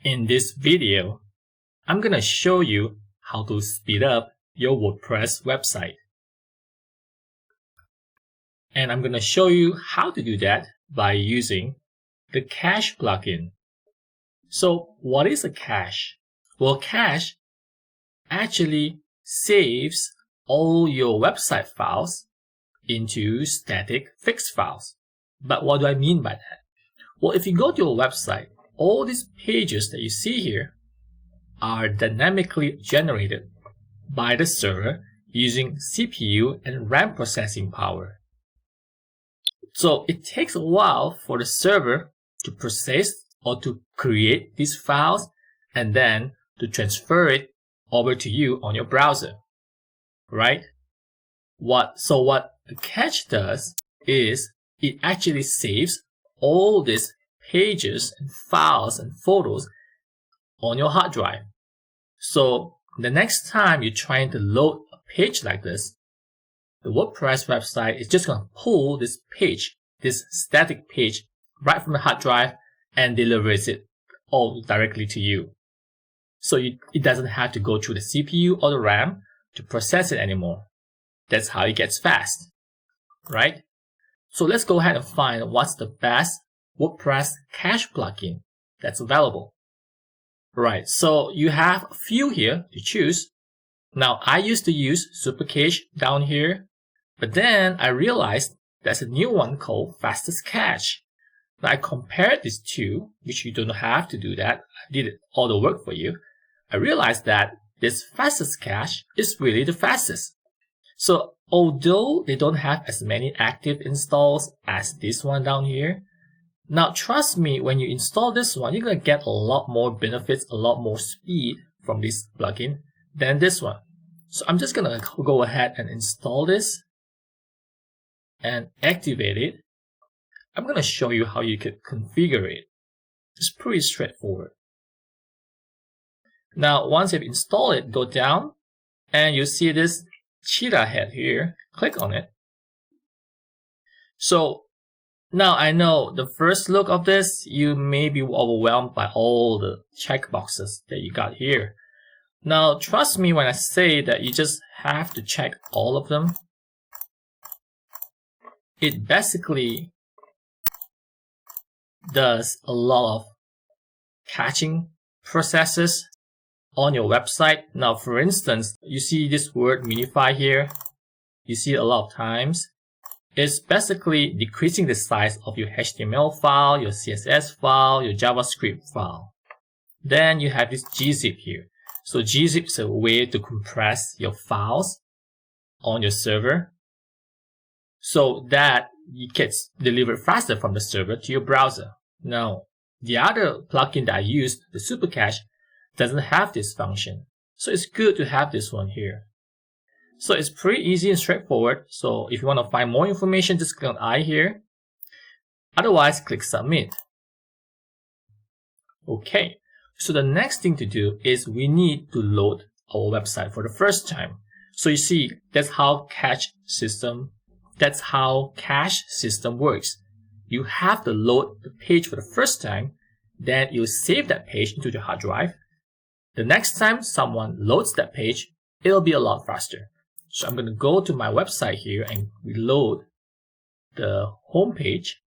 In this video, I'm going to show you how to speed up your WordPress website. And I'm going to show you how to do that by using the cache plugin. So what is a cache? Well, cache actually saves all your website files into static fixed files. But what do I mean by that? Well, if you go to your website, all these pages that you see here are dynamically generated by the server using CPU and RAM processing power. So it takes a while for the server to process or to create these files and then to transfer it over to you on your browser, right? So what the cache does is it actually saves all these pages and files and photos on your hard drive. So the next time you're trying to load a page like this, the WordPress website is just going to pull this page, this static page, right from the hard drive and delivers it all directly to you. So it doesn't have to go through the CPU or the RAM to process it anymore. That's how it gets fast, right? So let's go ahead and find what's the best WordPress cache plugin that's available. Right, so you have a few here to choose. Now, I used to use Supercache down here, but then I realized there's a new one called Fastest Cache. Now, I compared these two, which you don't have to do that. I did all the work for you. I realized that this Fastest Cache is really the fastest. So, although they don't have as many active installs as this one down here, now trust me, when you install this one, you're going to get a lot more benefits, a lot more speed from this plugin than this one. So I'm just going to go ahead and install this and activate it. I'm going to show you how you can configure it. It's pretty straightforward. Now, once you've installed it, go down and you see this cheetah head here. Click on it. So now I know the first look of this, you may be overwhelmed by all the checkboxes that you got here. Now, trust me when I say that you just have to check all of them. It basically does a lot of caching processes on your website. Now, for instance, you see this word minify here. You see it a lot of times. It's basically decreasing the size of your HTML file, your CSS file, your JavaScript file. Then you have this gzip here. So gzip is a way to compress your files on your server so that it gets delivered faster from the server to your browser. Now, the other plugin that I used, the Supercache, doesn't have this function. So it's good to have this one here. So it's pretty easy and straightforward. So if you want to find more information, just click on I here. Otherwise, click Submit. Okay, so the next thing to do is we need to load our website for the first time. So you see, that's how cache system works. You have to load the page for the first time, then you save that page into the hard drive. The next time someone loads that page, it'll be a lot faster. So I'm going to go to my website here and reload the home page,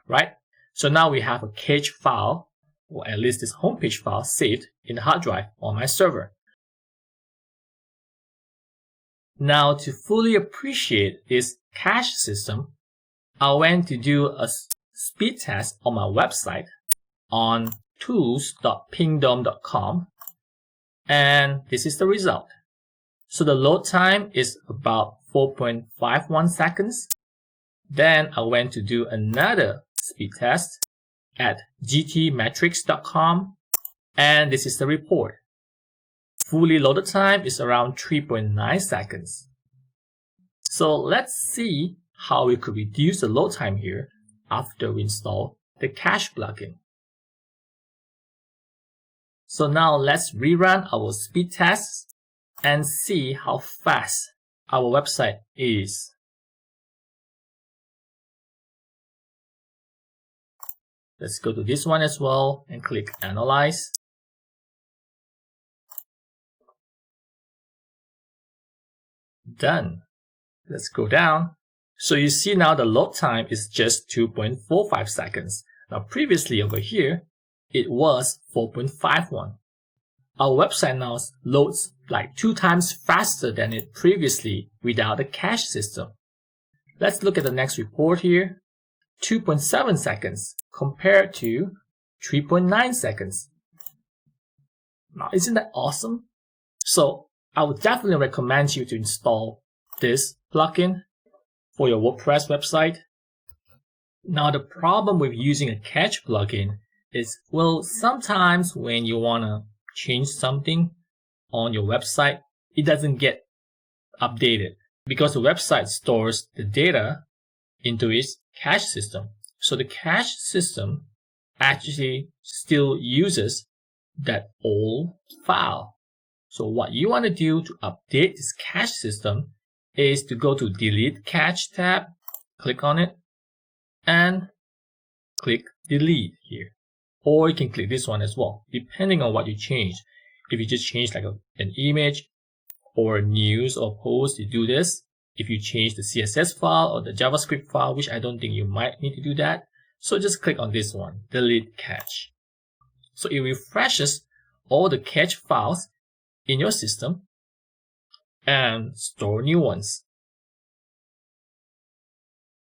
right? So now we have a cache file, or at least this homepage file saved in the hard drive on my server. Now, to fully appreciate this cache system, I went to do a speed test on my website on tools.pingdom.com, and this is the result. So the load time is about 4.51 seconds. Then I went to do another speed test at gtmetrics.com, and this is the report. Fully loaded time is around 3.9 seconds. So let's see how we could reduce the load time here after we install the cache plugin. So now let's rerun our speed tests and see how fast our website is. Let's go to this one as well and click Analyze. Done. Let's go down. So you see now the load time is just 2.45 seconds. Now previously over here, it was 4.51. Our website now loads like 2 times faster than it previously without the cache system. Let's look at the next report here. 2.7 seconds compared to 3.9 seconds. Now, isn't that awesome? So I would definitely recommend you to install this plugin for your WordPress website. Now, the problem with using a cache plugin is, well, sometimes when you want to change something on your website, it doesn't get updated because the website stores the data into its cache system. So the cache system actually still uses that old file. So what you want to do to update this cache system is to go to Delete Cache tab, click on it, and click Delete here. Or you can click this one as well, depending on what you change. If you just change like an image or a news or post, you do this. If you change the CSS file or the JavaScript file, which I don't think you might need to do that, so just click on this one, Delete Cache. So it refreshes all the cache files in your system and store new ones.